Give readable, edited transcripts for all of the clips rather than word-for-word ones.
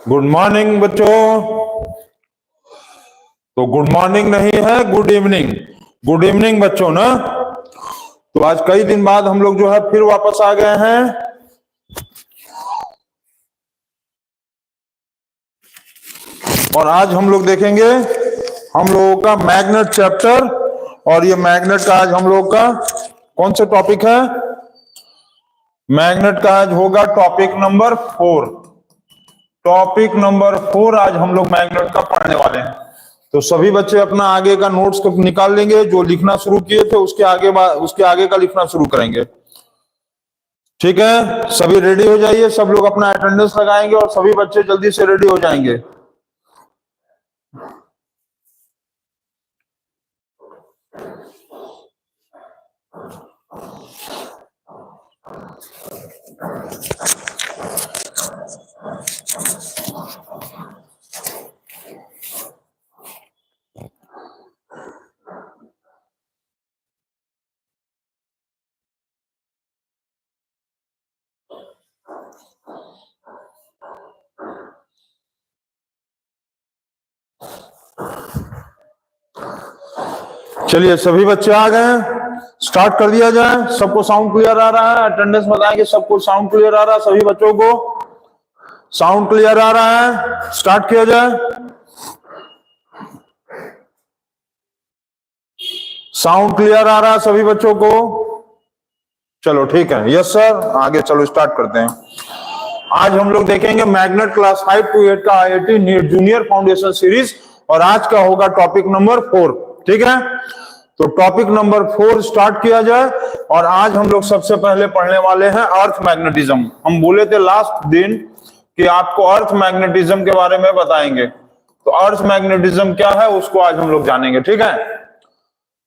Good morning बच्चों। तो good morning नहीं है, गुड इवनिंग। गुड इवनिंग बच्चों ना। तो आज कई दिन बाद हम लोग जो है फिर वापस आ गए हैं। और आज हम लोग देखेंगे हम लोगों का मैग्नेट चैप्टर। और ये मैग्नेट का आज हम लोग का कौन सा टॉपिक है? मैग्नेट का आज होगा टॉपिक नंबर 4। टॉपिक नंबर 4 आज हम लोग मैग्नेट का पढ़ने वाले हैं। तो सभी बच्चे अपना आगे का नोट्स निकाल लेंगे। जो लिखना शुरू किए थे उसके आगे का लिखना शुरू करेंगे। ठीक है, सभी रेडी हो जाइए। सब लोग अपना अटेंडेंस लगाएंगे और सभी बच्चे जल्दी से रेडी हो जाएंगे। चलिए सभी बच्चे आ गए, स्टार्ट कर दिया जाए। सबको साउंड क्लियर आ रहा है? अटेंडेंस बताएंगे सबको साउंड क्लियर आ रहा है? सभी बच्चों को साउंड क्लियर आ रहा है? स्टार्ट किया जाए। साउंड क्लियर आ रहा है सभी बच्चों को? चलो ठीक है, यस सर। आगे चलो स्टार्ट करते हैं। आज हम लोग देखेंगे मैग्नेट क्लास 5 to 8 का IIT NEET junior foundation series. और आज का होगा टॉपिक नंबर 4। ठीक है, तो टॉपिक नंबर 4 स्टार्ट किया जाए। और आज हम लोग सबसे पहले पढ़ने वाले हैं अर्थ मैग्नेटिज्म। हम बोले थे लास्ट दिन कि आपको अर्थ मैग्नेटिज्म के बारे में बताएंगे। तो अर्थ मैग्नेटिज्म क्या है उसको आज हम लोग जानेंगे। ठीक है,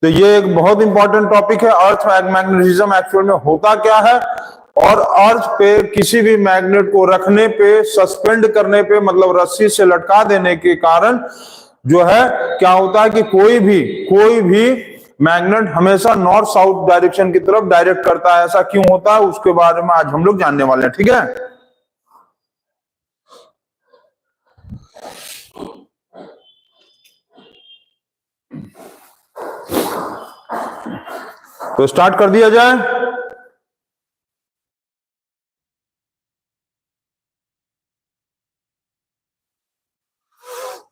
तो ये एक बहुत इंपॉर्टेंट टॉपिक है। अर्थ मैग्नेटिज्म एक्चुअल में होता क्या है, और अर्थ पे किसी भी मैग्नेट को रखने पे, सस्पेंड करने पे, मतलब रस्सी से लटका देने के कारण जो है क्या होता है कि कोई भी मैग्नेट हमेशा नॉर्थ साउथ डायरेक्शन की तरफ डायरेक्ट करता है। ऐसा क्यों होता है उसके बारे में आज हम लोग जानने वाले हैं। ठीक है, तो स्टार्ट कर दिया जाए।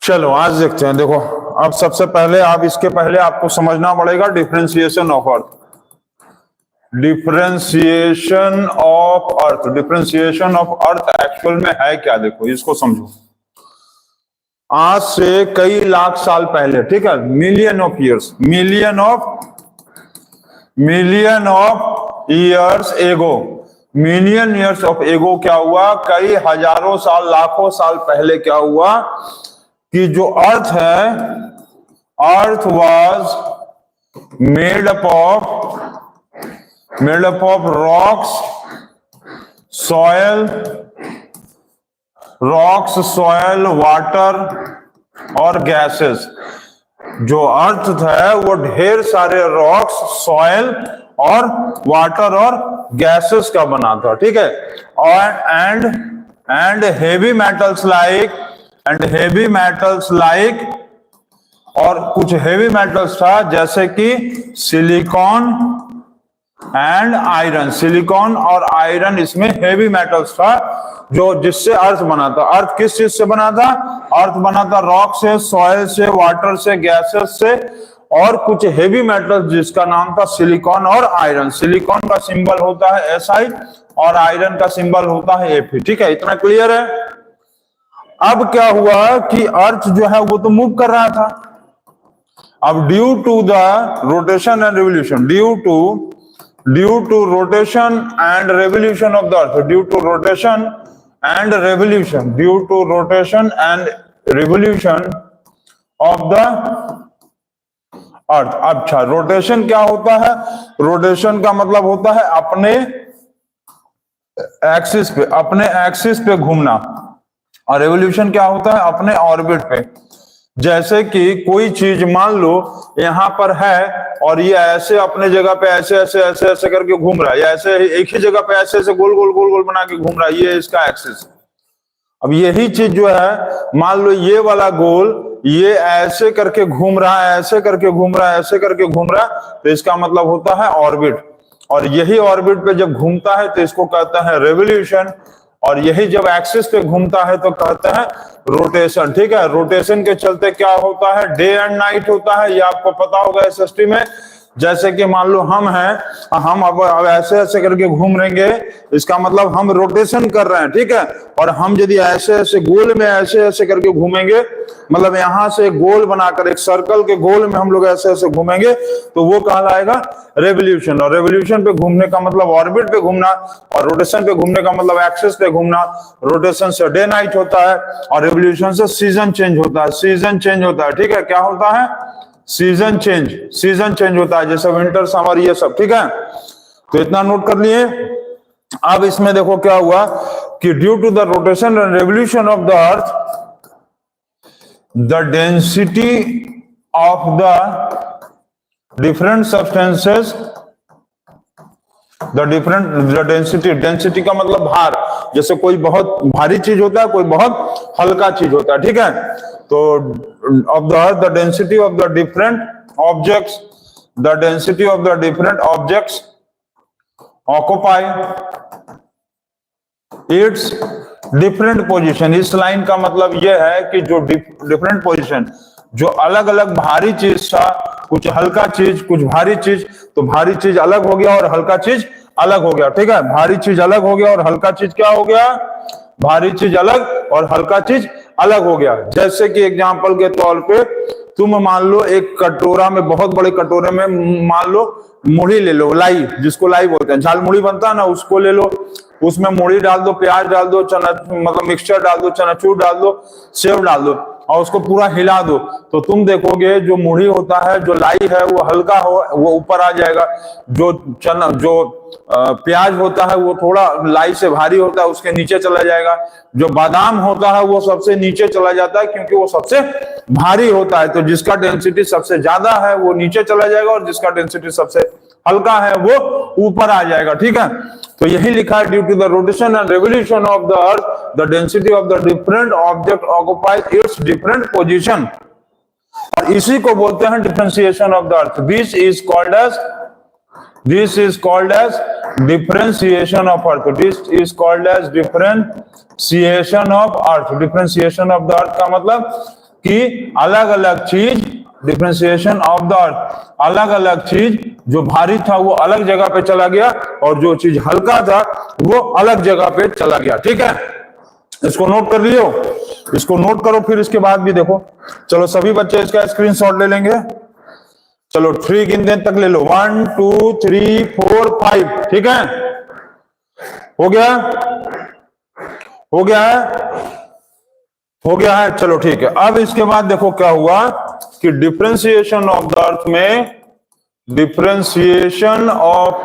चलो आज देखते हैं। देखो, अब सबसे पहले इसके पहले आपको समझना पड़ेगा differentiation of earth. Differentiation of earth. Differentiation of earth actual में है क्या, देखो इसको समझो। आज से कई लाख साल पहले, ठीक है, million of years ago, million years of एगो क्या हुआ, कई हजारों साल, लाखों साल पहले क्या हुआ कि जो अर्थ है, अर्थ was made up of rocks, soil, water और गैसेस। जो अर्थ है वो ढेर सारे रॉक्स, सॉयल और वाटर और गैसेस का बना था, ठीक है। और एंड हेवी मेटल्स लाइक और कुछ हेवी मेटल्स था जैसे कि सिलिकॉन एंड आयरन। सिलिकॉन और आयरन इसमें हेवी मेटल्स था जो जिससे अर्थ बना था। अर्थ किस चीज से बना था? अर्थ बना था रॉक से, सॉइल से, वाटर से, गैसेस से और कुछ हेवी मेटल्स जिसका नाम था सिलिकॉन और आयरन। सिलिकॉन का सिंबल होता है Si और आयरन का सिंबल होता है Fe, ठीक है। इतना क्लियर है। अब क्या हुआ कि अर्थ जो है वो तो मूव कर रहा था। अब due to the rotation and revolution, due to rotation and revolution of the earth, due to rotation and revolution of the earth. अच्छा, रोटेशन क्या होता है? रोटेशन का मतलब होता है अपने एक्सिस पे घूमना, और रेवोल्यूशन क्या होता है? अपने ऑर्बिट पे। जैसे कि कोई चीज मान लो यहां पर है और ये ऐसे अपने जगह पे ऐसे करके घूम रहा है, या ऐसे एक ही जगह पे ऐसे गोल गोल बना के घूम रहा है, ये इसका एक्सिस। अब यही चीज जो है मान लो ये वाला गोल ये ऐसे करके घूम रहा है, ऐसे करके घूम रहा है, तो इसका मतलब होता है ऑर्बिट। और यही ऑर्बिट पे जब घूमता है तो इसको कहते हैं रेवोल्यूशन, और यही जब एक्सिस पे घूमता है तो कहते हैं रोटेशन, ठीक है। रोटेशन के चलते क्या होता है? डे एंड नाइट होता है, ये आपको पता होगा इस हिस्ट्री में। जैसे कि मान लो हम हैं, हम अब ऐसे करके घूम रहेंगे, इसका मतलब हम रोटेशन कर रहे हैं, ठीक है। और हम यदि ऐसे गोल में ऐसे करके घूमेंगे, मतलब यहां से गोल बनाकर एक सर्कल के गोल में हम लोग ऐसे घूमेंगे, तो वो कहलाएगा रेवोल्यूशन। और रेवोल्यूशन पे घूमने का मतलब ऑर्बिट पे घूमना, और रोटेशन पे घूमने का मतलब एक्सिस पे घूमना। रोटेशन से डे नाइट होता है और रेवोल्यूशन से सीजन चेंज होता है, ठीक है। क्या होता है? सीजन चेंज होता है, जैसे विंटर, समर, ये सब, ठीक है। तो इतना नोट कर लिए। अब इसमें देखो क्या हुआ कि due to the rotation and revolution of the earth, the density of the different substances, density का मतलब भार। जैसे कोई बहुत भारी चीज होता है, कोई बहुत हल्का चीज होता है, ठीक है। तो of the earth, the density of the different objects occupy it's different position. इस लाइन का मतलब यह है कि जो डिफरेंट पोजीशन, जो अलग अलग भारी चीज था, कुछ हल्का चीज, कुछ भारी चीज, तो भारी चीज अलग हो गया और हल्का चीज अलग हो गया, ठीक है। भारी चीज अलग हो गया और हल्का चीज क्या हो गया? भारी चीज अलग और हल्का चीज अलग हो गया। जैसे कि एग्जांपल के तौर पे तुम मान लो एक कटोरा में, बहुत बड़े कटोरे में मान लो मुढ़ी ले लो, लाई, जिसको लाई बोलते हैं, झाल मुढ़ी बनता है ना, उसको ले लो। उसमें मुढ़ी डाल दो, प्याज डाल दो, चना मतलब मिक्सचर डाल दो, चनाचूर डाल दो, सेव डाल दो और उसको पूरा हिला दो, तो तुम देखोगे जो मुढ़ी होता है, जो लाई है वो हल्का हो, वो ऊपर आ जाएगा। जो प्याज होता है वो थोड़ा लाई से भारी होता है, उसके नीचे चला जाएगा। जो बादाम होता है वो सबसे नीचे चला जाता है क्योंकि वो सबसे भारी होता है। तो जिसका डेंसिटी सबसे ज्यादा है वो नीचे चला जाएगा और जिसका डेंसिटी सबसे हल्का है वो ऊपर आ जाएगा, ठीक है। तो यही लिखा है, due to the rotation and revolution of the earth, the density of the different object occupies its different position. और इसी को बोलते हैं differentiation of the earth. This is called as differentiation of earth. This is called as differentiation of earth. Differentiation of the earth का मतलब कि अलग अलग चीज, differentiation of the earth, अलग अलग चीज, जो भारी था वो अलग जगह पे चला गया और जो चीज हल्का था वो अलग जगह पे चला गया, ठीक है। इसको नोट कर लियो, इसको नोट करो, फिर इसके बाद भी देखो। चलो सभी बच्चे इसका स्क्रीनशॉट ले लेंगे। चलो 3 गिनते तक ले लो, 1 2 3 4 5, ठीक है। हो गया है, चलो ठीक है। अब इसके बाद देखो क्या हुआ कि डिफरेंशिएशन ऑफ द अर्थ में, डिफरेंशिएशन ऑफ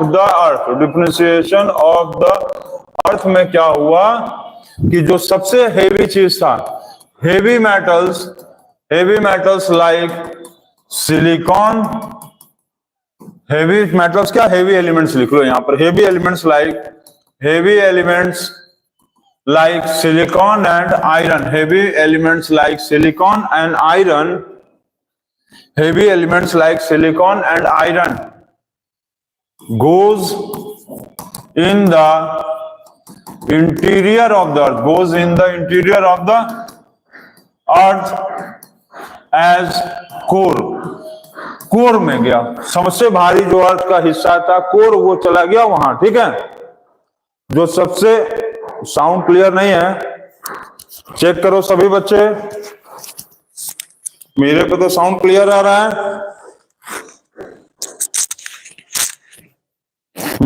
द अर्थ में क्या हुआ कि जो सबसे हेवी चीज था, heavy metals like silicon, heavy metals क्या, हेवी एलिमेंट्स लिख लो यहां पर, heavy elements like silicon and iron, heavy elements like silicon and iron, heavy elements like silicon and iron goes in the interior of the earth, goes in the interior of the earth as core, core में गया, सबसे भारी जो अर्थ का हिस्सा था core, वो चला गया वहां, ठीक है। जो सबसे, साउंड क्लियर नहीं है, चेक करो सभी बच्चे, मेरे पे तो साउंड क्लियर आ रहा है,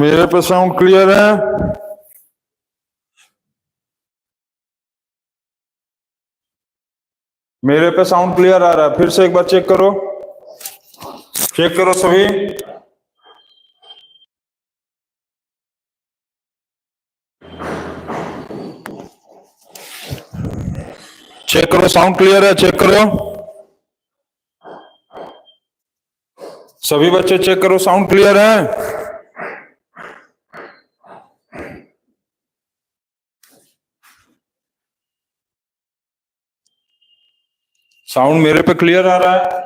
मेरे पे साउंड क्लियर है, मेरे पे साउंड क्लियर आ रहा है, फिर से एक बार चेक करो, चेक करो सभी, चेक करो साउंड क्लियर है, चेक करो सभी बच्चे, चेक करो साउंड क्लियर है, साउंड मेरे पे क्लियर आ रहा है,